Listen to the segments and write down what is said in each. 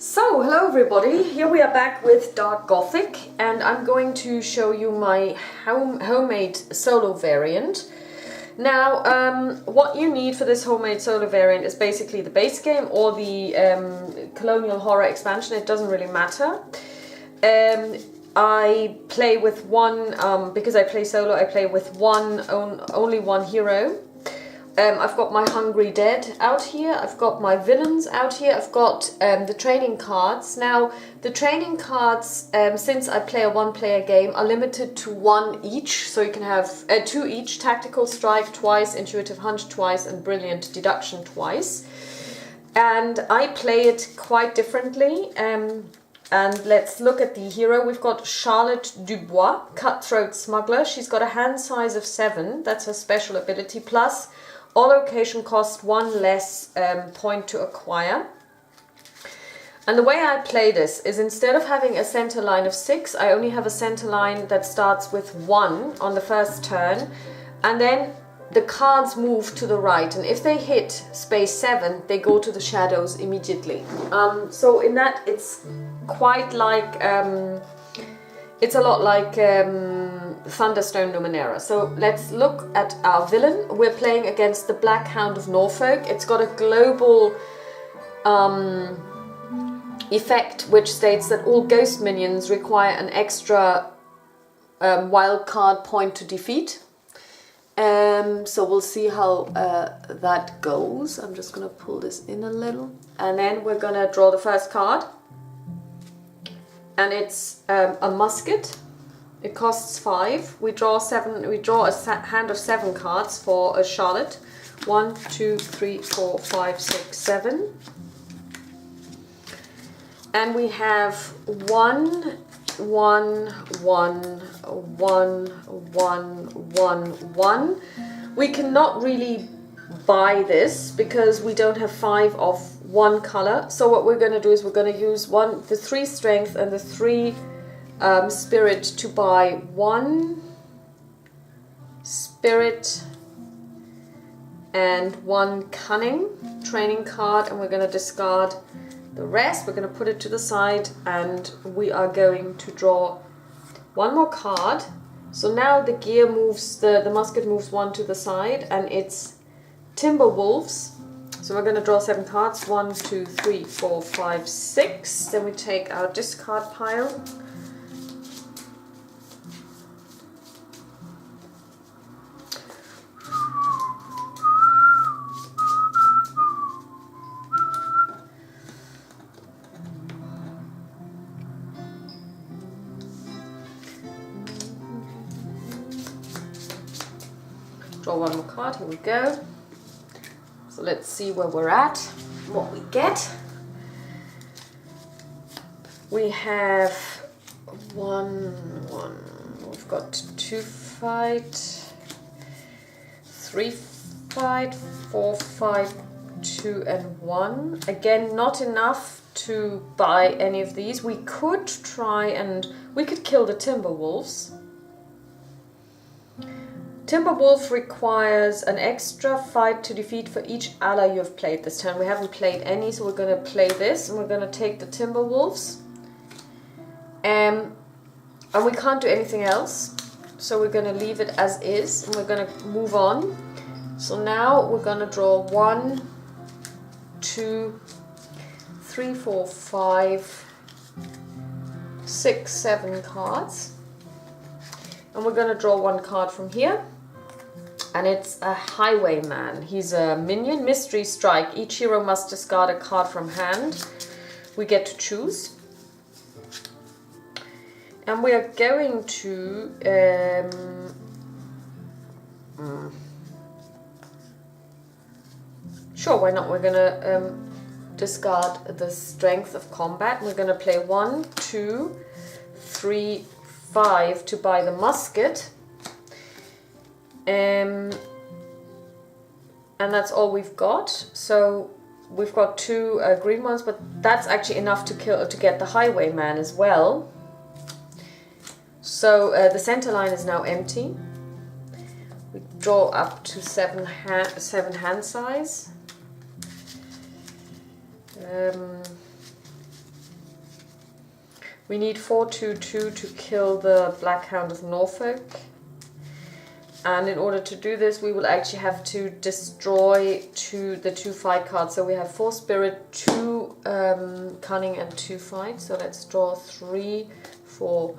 So, hello everybody, here we are back with Dark Gothic, and I'm going to show you my homemade solo variant. Now, what you need for this homemade solo variant is basically the base game or the colonial horror expansion. It doesn't really matter. I play with one, because I play solo, I play with only one hero. I've got my Hungry Dead out here, I've got my villains out here, I've got the training cards. Now, the training cards, since I play a one-player game, are limited to one each, so you can have two each: Tactical Strike twice, Intuitive Hunch twice, and Brilliant Deduction twice. And I play it quite differently. And let's look at the hero. We've got Charlotte Dubois, Cutthroat Smuggler. She's got a hand size of 7, that's her special ability, plus all location cost 1 less point to acquire. And the way I play this is, instead of having a center line of 6, I only have a center line that starts with 1 on the first turn, and then the cards move to the right, and if they hit space 7, they go to the shadows immediately. So in that, it's quite like, it's a lot like Thunderstone Numenera. So let's look at our villain. We're playing against the Black Hound of Norfolk. It's got a global effect which states that all ghost minions require an extra wild card point to defeat. So we'll see how that goes. I'm just going to pull this in a little, and then we're going to draw the first card, and it's a musket. It costs 5. We draw 7. We draw a hand of 7 cards for a Charlotte. 1, 2, 3, 4, 5, 6, 7, and we have 1, 1, 1, 1, 1, 1, 1. We cannot really buy this because we don't have 5 of one color. So what we're going to do is we're going to use the 3 strength and the 3 spirit to buy 1 spirit and 1 cunning training card, and we're going to discard the rest. We're going to put it to the side, and we are going to draw 1 more card. So now the gear moves, the musket moves 1 to the side, and it's Timberwolves. So we're going to draw 7 cards. 1, 2, 3, 4, 5, 6. Then we take our discard pile. Draw 1 more card, here we go. So let's see where we're at, what we get. We have 1, we've got 2 fight, 3 fight, 4 fight, 2 and 1. Again, not enough to buy any of these. We could try and we could kill the Timberwolves. Timberwolf requires an extra fight to defeat for each ally you have played this turn. We haven't played any, so we're going to play this, and we're going to take the Timberwolves. And we can't do anything else, so we're going to leave it as is, and we're going to move on. So now we're going to draw 1, 2, 3, 4, 5, 6, 7 cards. And we're going to draw 1 card from here. And it's a Highwayman. He's a minion, Mystery Strike. Each hero must discard a card from hand. We get to choose. And we are going to... Sure, why not? We're going to discard the Strength of Combat. We're going to play 1, 2, 3, 5 to buy the musket. And that's all we've got. So we've got 2 green ones, but that's actually enough to get the Highwayman as well. So the center line is now empty. We draw up to 7 hand size. We need 4/2/2 to kill the Black Hound of Norfolk. And in order to do this, we will actually have to destroy the 2 fight cards. So we have 4 spirit, 2 cunning, and 2 fight. So let's draw 3, 4,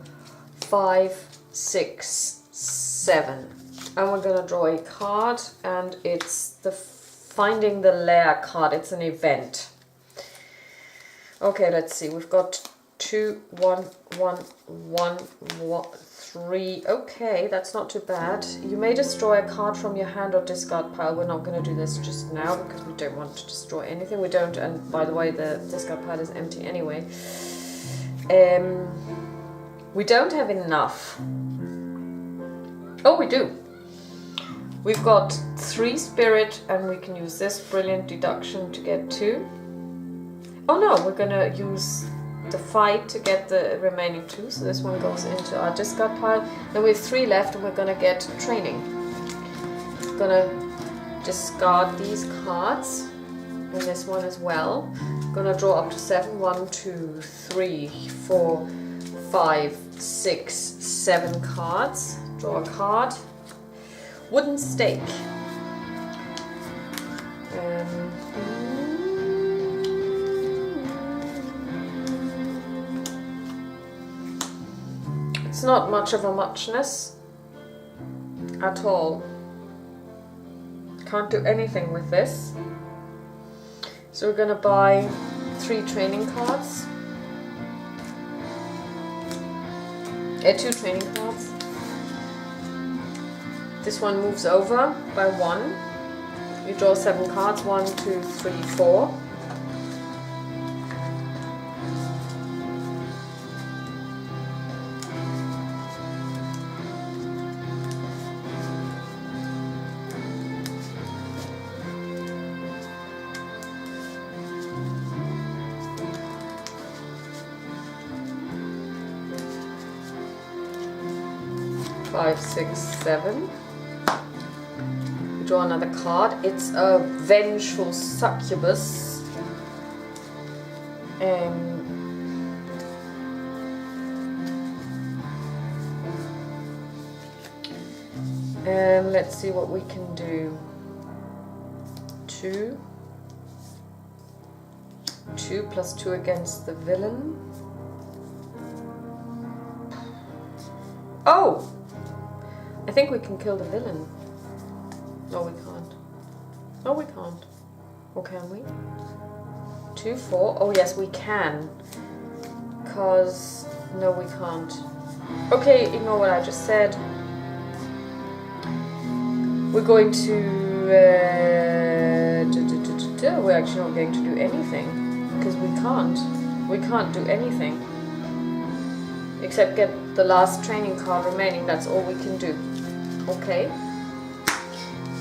5, 6, 7. And we're gonna draw a card, and it's the Finding the Lair card. It's an event. Okay, let's see. We've got 2, 1, 1, 1, 1, 3. Okay, that's not too bad. You may destroy a card from your hand or discard pile. We're not going to do this just now because we don't want to destroy anything. We don't, and by the way, the discard pile is empty anyway. We don't have enough. Oh, we do. We've got 3 spirit, and we can use this brilliant deduction to get 2. Oh no, we're going to use the fight to get the remaining 2, so this one goes into our discard pile. Then we have 3 left, and we're gonna get training. Gonna discard these cards and this one as well. Gonna draw up to 7. 1, 2, 3, 4, 5, 6, 7 cards. Draw a card. Wooden stake. It's not much of a muchness at all. Can't do anything with this. So we're gonna buy 3 training cards. 2 training cards. This one moves over by 1. You draw 7 cards. 1, 2, 3, 4. Five, 6, 7. Draw another card. It's a vengeful succubus. And let's see what we can do. 2. 2 plus 2 against the villain. Oh! I think we can kill the villain. No, we can't. No, we can't. Or can we? 2, 4. Oh, yes, we can. Because... no, we can't. Okay, ignore what I just said. We're going to... we're actually not going to do anything. Because we can't. We can't do anything. Except get the last training card remaining. That's all we can do. Okay.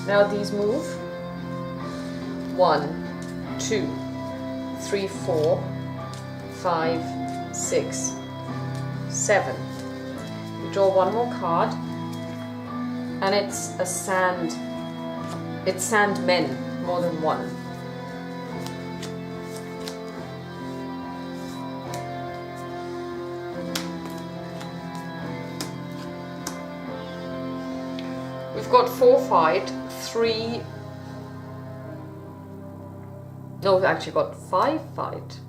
Now these move. 1, 2, 3, 4, 5, 6, 7. You draw 1 more card. And it's a sand. It's sand men, more than 1. We've got 4 fight, 3... no, we've actually got 5 fight.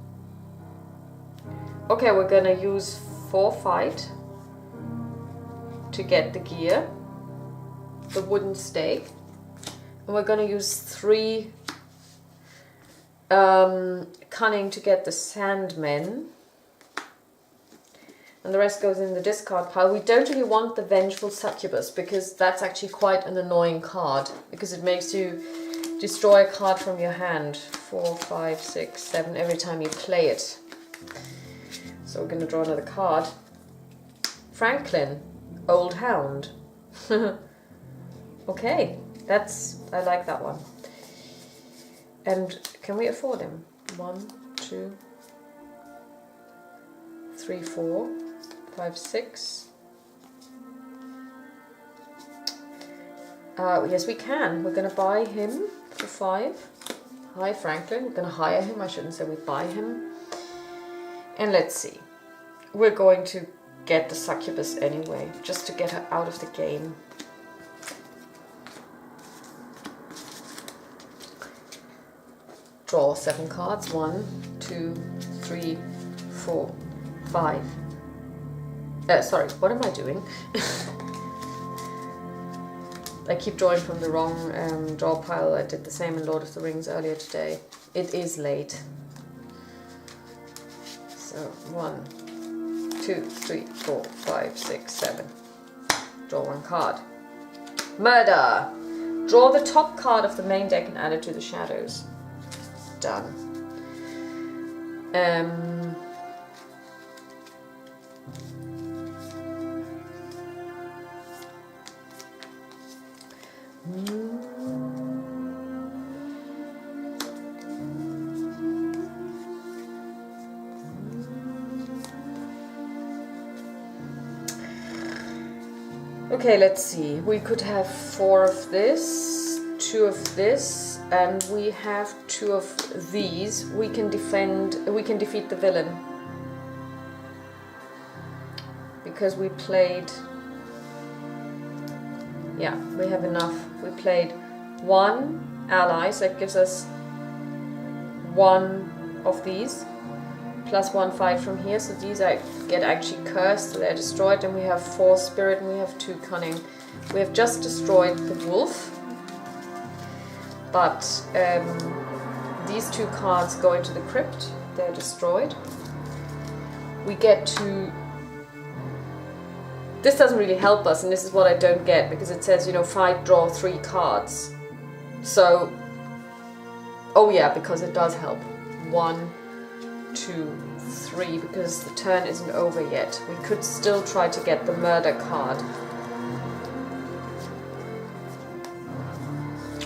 Okay, we're gonna use 4 fight to get the gear, the wooden stake, and we're gonna use 3 cunning to get the sandmen. And the rest goes in the discard pile. We don't really want the Vengeful Succubus because that's actually quite an annoying card because it makes you destroy a card from your hand. 4, 5, 6, 7 every time you play it. So we're going to draw another card. Franklin, Old Hound. Okay, I like that one. And can we afford him? 1, 2, 3, 4, 5, 6. Yes, we can. We're going to buy him for 5. Hi, Franklin. We're going to hire him. I shouldn't say we buy him. And let's see. we're going to get the succubus anyway, just to get her out of the game. Draw 7 cards. 1, 2, 3, 4, 5. Sorry, what am I doing? I keep drawing from the wrong draw pile. I did the same in Lord of the Rings earlier today. It is late. So 1, 2, 3, 4, 5, 6, 7. Draw 1 card. Murder! Draw the top card of the main deck and add it to the shadows. Done. Okay, let's see. We could have 4 of this, 2 of this, and we have 2 of these. We can defeat the villain. Because we played... Yeah, we have enough. We played 1 ally, so that gives us 1 of these. Plus 1 fight from here, so these get actually cursed, so they're destroyed, and we have 4 spirit and we have 2 cunning. We have just destroyed the wolf, but these 2 cards go into the crypt, they're destroyed. We get to... This doesn't really help us, and this is what I don't get, because it says, you know, fight, draw 3 cards. So, oh yeah, because it does help. 1, 2, 3, because the turn isn't over yet. We could still try to get the murder card.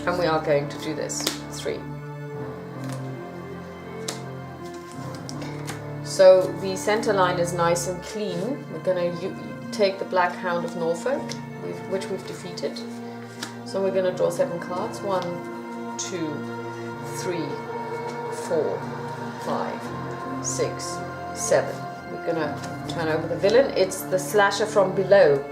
And we are going to do this. 3. So the center line is nice and clean. We're going to take the Black Hound of Norfolk, which we've defeated. So we're going to draw 7 cards. 1, 2, 3, 4, 5, 6, 7. We're gonna turn over the villain. It's the slasher from below.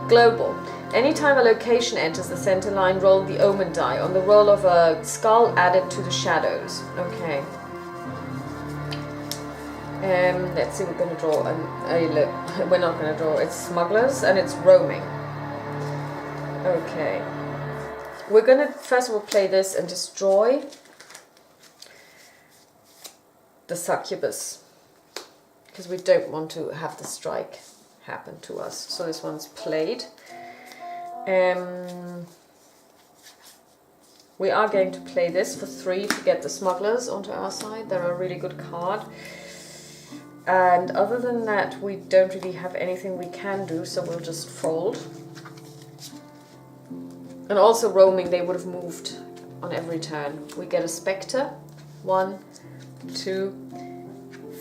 Global. Anytime a location enters the center line, roll the omen die. On the roll of a skull, add it to the shadows. Okay. Let's see, we're gonna draw we're not gonna draw, it's smugglers and it's roaming. Okay. We're gonna first of all play this and destroy the succubus, because we don't want to have the strike happen to us. So this one's played. We are going to play this for 3 to get the smugglers onto our side. They're a really good card. And other than that, we don't really have anything we can do, so we'll just fold. And also roaming, they would have moved on every turn. We get a spectre. 1, 2,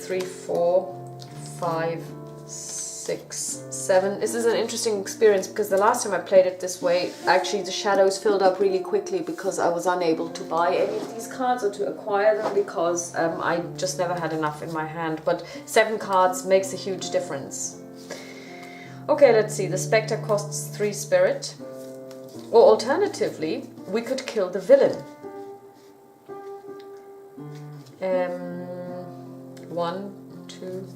3, 4, 5, 6, 7. This is an interesting experience, because the last time I played it this way, actually the shadows filled up really quickly because I was unable to buy any of these cards or to acquire them, because I just never had enough in my hand. But 7 cards makes a huge difference. Okay, let's see. The Spectre costs 3 spirit. Or alternatively, we could kill the villain. 1, 2.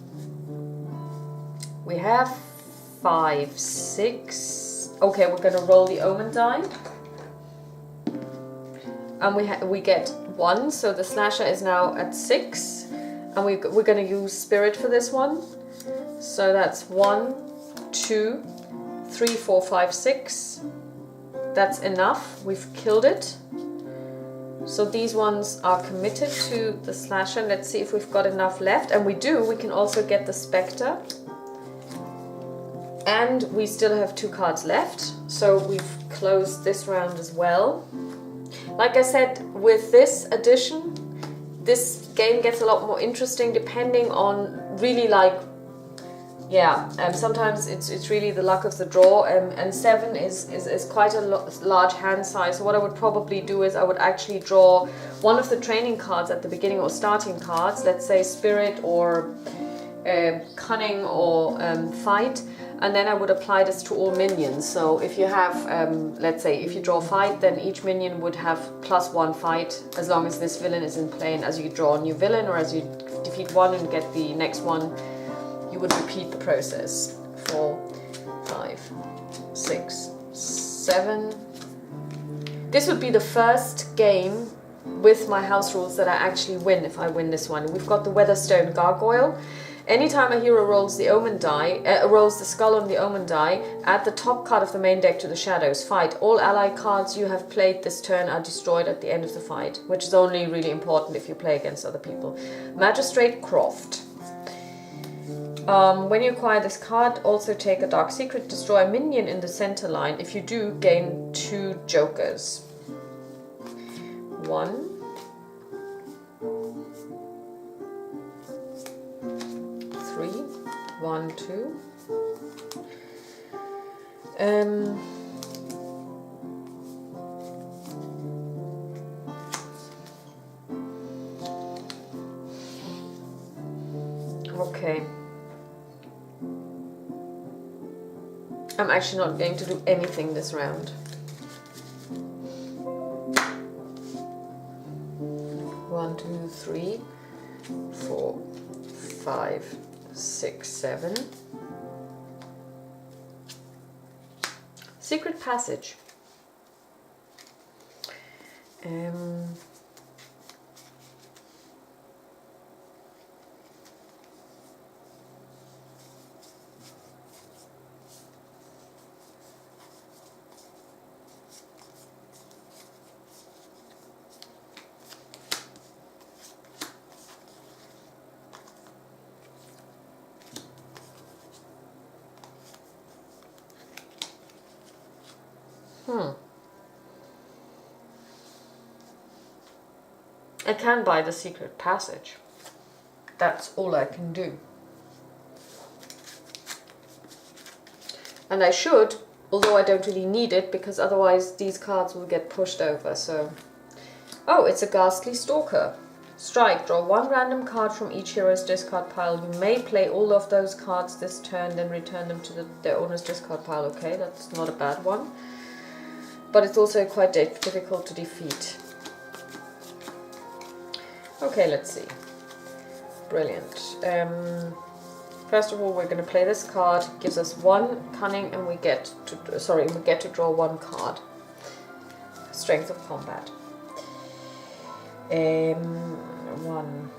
We have 5, 6. Okay, we're gonna roll the omen die. And we get 1, so the slasher is now at 6. And we're gonna use spirit for this one. So that's 1, 2, 3, 4, 5, 6. That's enough. We've killed it. So these ones are committed to the slasher. Let's see if we've got enough left. And we do. We can also get the spectre. And we still have 2 cards left. So we've closed this round as well. Like I said, with this addition, this game gets a lot more interesting depending on really sometimes it's really the luck of the draw, and 7 is quite a large hand size. So what I would probably do is I would actually draw one of the training cards at the beginning, or starting cards, let's say Spirit or cunning or fight, and then I would apply this to all minions. So if you have, let's say, if you draw fight, then each minion would have +1 fight as long as this villain is in play. And as you draw a new villain, or as you defeat one and get the next one, you would repeat the process. 4, 5, 6, 7. This would be the first game with my house rules that I actually win if I win this one. We've got the Weatherstone Gargoyle. Anytime a hero rolls the omen die, rolls the skull on the omen die, add the top card of the main deck to the shadows. Fight. All ally cards you have played this turn are destroyed at the end of the fight, which is only really important if you play against other people. Magistrate Croft. When you acquire this card, also take a Dark Secret, destroy a minion in the center line. If you do, gain 2 jokers. 1. 3. 1, 2. Okay. I'm actually not going to do anything this round. 1, 2, 3, 4, 5, 6, 7. Secret Passage. I can buy the Secret Passage. That's all I can do. And I should, although I don't really need it, because otherwise these cards will get pushed over, so... Oh, it's a Ghastly Stalker. Strike, draw 1 random card from each hero's discard pile. You may play all of those cards this turn, then return them to their owner's discard pile. Okay, that's not a bad one. But it's also quite difficult to defeat. Okay, let's see. Brilliant. First of all, we're going to play this card. It gives us 1 cunning, and we get to draw 1 card. Strength of combat. 1.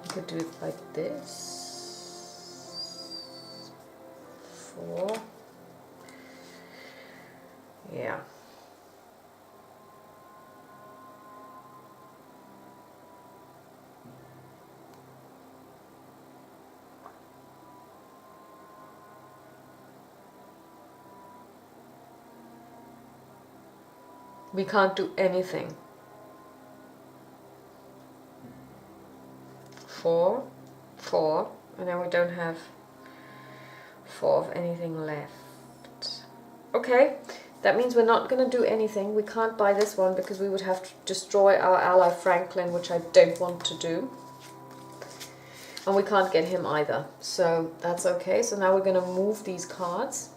We could do it like this. 4. Yeah. We can't do anything. 4, 4, and then we don't have 4 of anything left. Okay. That means we're not going to do anything. We can't buy this one because we would have to destroy our ally Franklin, which I don't want to do. And we can't get him either. So that's okay. So now we're going to move these cards.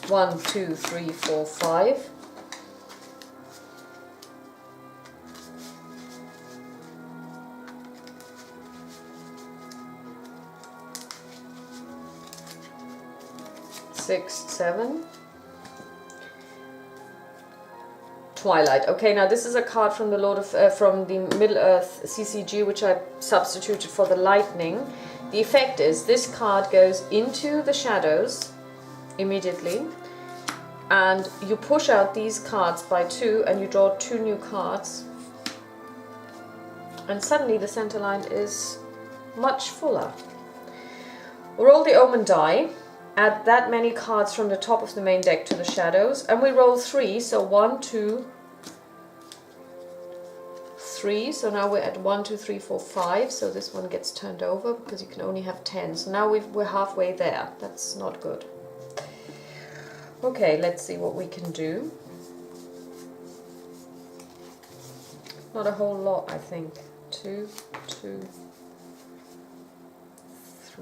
1, 2, 3, 4, 5. Six, 7. Twilight. Okay, now this is a card from the from the Middle Earth CCG, which I substituted for the Lightning. The effect is this card goes into the shadows immediately, and you push out these cards by 2, and you draw 2 new cards, and suddenly the center line is much fuller. Roll the Omen die. Add that many cards from the top of the main deck to the shadows, and we roll 3, so 1, 2, 3, so now we're at 1, 2, 3, 4, 5, so this one gets turned over because you can only have 10, so now we're halfway there. That's not good. Okay, let's see what we can do. Not a whole lot, I think. 2, 2,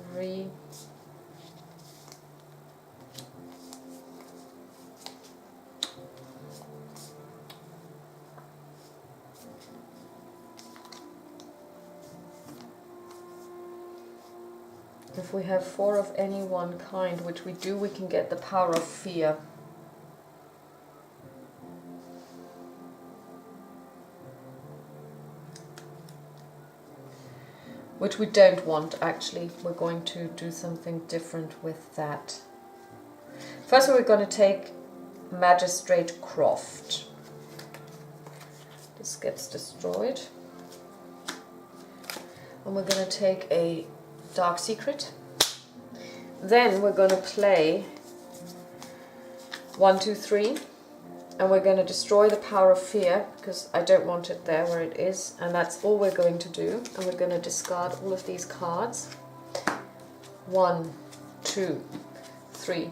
3. If we have 4 of any one kind, which we do, we can get the power of fear. Which we don't want, actually. We're going to do something different with that. First, we're going to take Magistrate Croft. This gets destroyed. And we're going to take a Dark Secret. Then we're going to play 1, 2, 3. And we're going to destroy the power of fear, because I don't want it there where it is. And that's all we're going to do. And we're going to discard all of these cards. 1, 2, 3,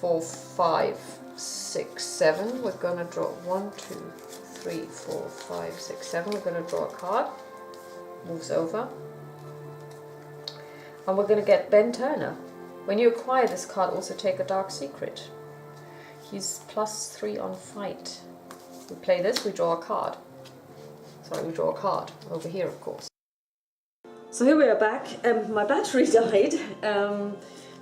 4, 5, 6, 7. We're going to draw 1, 2, 3, 4, 5, 6, 7. We're going to draw a card. Moves over. And we're going to get Ben Turner. When you acquire this card, also take a Dark Secret. He's +3 on fight. We play this, we draw a card. Sorry, we draw a card over here, of course. So here we are back. My battery died.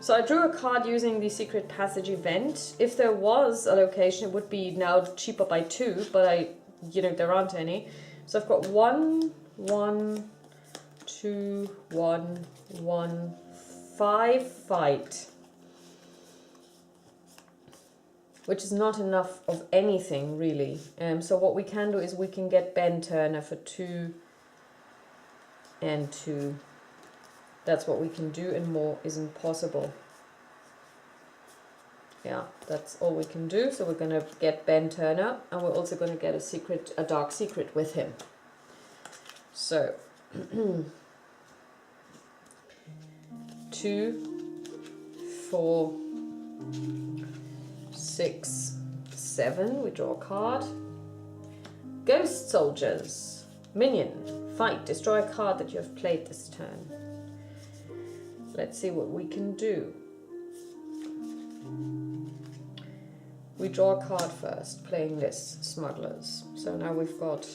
So I drew a card using the Secret Passage event. If there was a location, it would be now cheaper by 2, but there aren't any. So I've got 1, 1, 2, 1, 1, 5 fight. Which is not enough of anything, really. So what we can do is we can get Ben Turner for 2 and 2. That's what we can do, and more isn't possible. Yeah, that's all we can do. So we're going to get Ben Turner, and we're also going to get a Dark Secret with him. So 2, 4, 6, 7, we draw a card. Ghost Soldiers. Minion. Fight. Destroy a card that you have played this turn. Let's see what we can do. We draw a card first, playing this, Smugglers. So now we've got...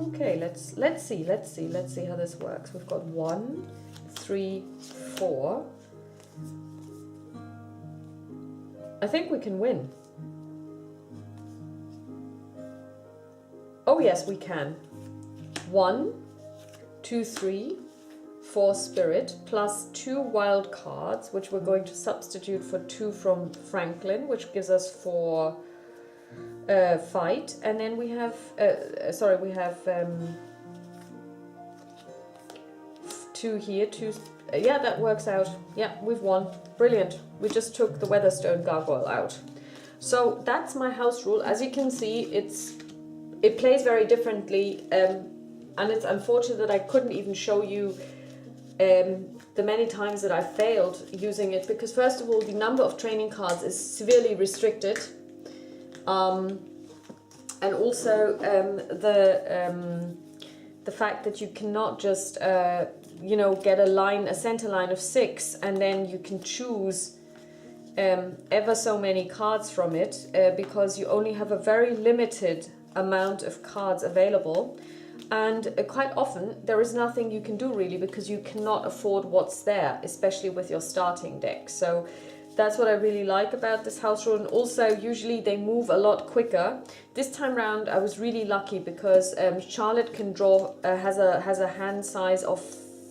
Okay, let's see how this works. We've got 1, 3, 4... I think we can win. Oh yes, we can. 1, 2, 3, 4 Spirit, plus 2 wild cards, which we're going to substitute for 2 from Franklin, which gives us 4 fight. And then we have, we have 2 here, 2... yeah, that works out. Yeah, we've won. Brilliant. We just took the Weatherstone Gargoyle out. So that's my house rule. As you can see, it plays very differently, and it's unfortunate that I couldn't even show you the many times that I failed using it, because first of all, the number of training cards is severely restricted, and also the fact that you cannot just get a center line of 6, and then you can choose ever so many cards from it, because you only have a very limited amount of cards available, and quite often there is nothing you can do really, because you cannot afford what's there, especially with your starting deck. So that's what I really like about this house rule. And also usually they move a lot quicker. This time round I was really lucky, because Charlotte can draw has a hand size of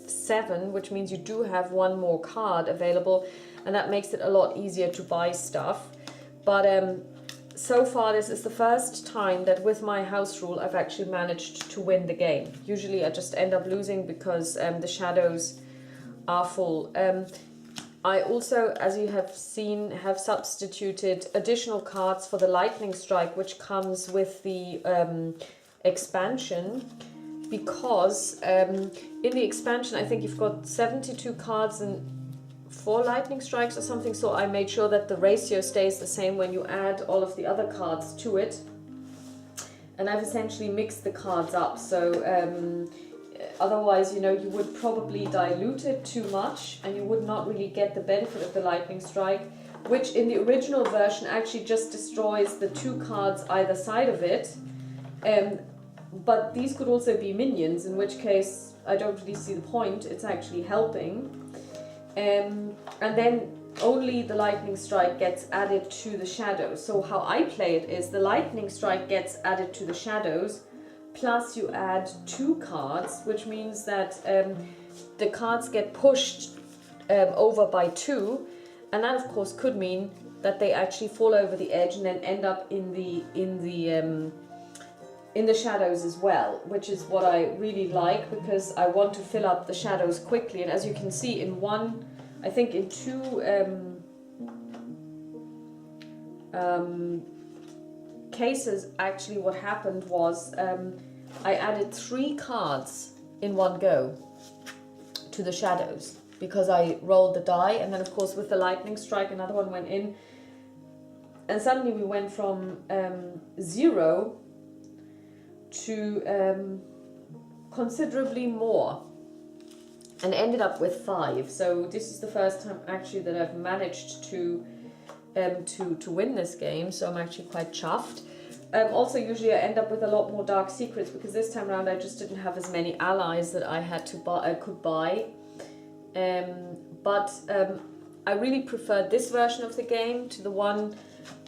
7, which means you do have 1 more card available, and that makes it a lot easier to buy stuff. But so far this is the first time that with my house rule I've actually managed to win the game. Usually I just end up losing because the shadows are full. I also, as you have seen, have substituted additional cards for the Lightning Strike, which comes with the expansion, because in the expansion I think you've got 72 cards and 4 Lightning Strikes or something, so I made sure that the ratio stays the same when you add all of the other cards to it. and I've essentially mixed the cards up. So otherwise, you know, you would probably dilute it too much and you would not really get the benefit of the lightning strike, which in the original version actually just destroys the 2 cards either side of it. But these could also be minions, in which case I don't really see the point. It's actually helping. And then only the lightning strike gets added to the shadows. So how I play it is the lightning strike gets added to the shadows, plus you add 2 cards, which means that the cards get pushed over by 2, and that of course could mean that they actually fall over the edge and then end up in the shadows as well, which is what I really like, because I want to fill up the shadows quickly. And as you can see, in 2 cases, actually what happened was I added 3 cards in one go to the shadows, because I rolled the die, and then of course with the lightning strike another one went in, and suddenly we went from 0 to considerably more, and ended up with 5. So this is the first time actually that I've managed to win this game, so I'm actually quite chuffed. Also, usually I end up with a lot more dark secrets, because this time around I just didn't have as many allies that I had to buy. I could buy, but I really prefer this version of the game to the one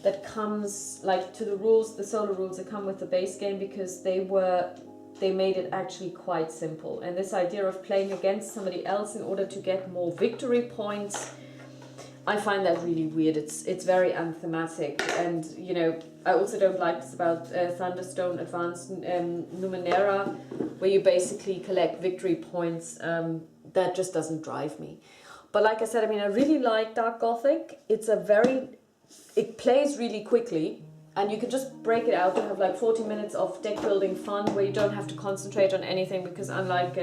that comes, like, to the rules, the solo rules that come with the base game, because they made it actually quite simple. And this idea of playing against somebody else in order to get more victory points, I find that really weird. It's very unthematic, and you know, I also don't like this about Thunderstone Advanced Numenera, where you basically collect victory points. That just doesn't drive me. But like I said, I mean, I really like Dark Gothic. It plays really quickly, and you can just break it out to have like 40 minutes of deck building fun, where you don't have to concentrate on anything, because unlike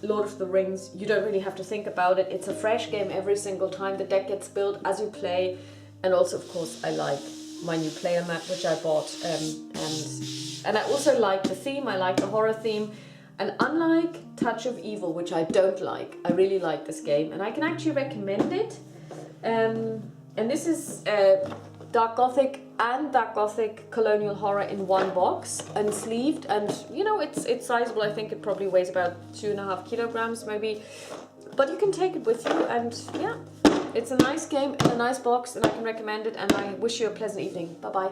Lord of the Rings, you don't really have to think about it. It's a fresh game every single time. The deck gets built as you play. And also, of course, I like my new player mat, which I bought, and I also like the theme. I like the horror theme, and unlike Touch of Evil, which I don't like, I really like this game, and I can actually recommend it. And this is Dark Gothic and Dark Gothic Colonial Horror in one box, unsleeved, and you know, it's sizable. I think it probably weighs about 2.5 kilograms maybe, but you can take it with you, and yeah, it's a nice game in a nice box, and I can recommend it, and I wish you a pleasant evening. Bye bye.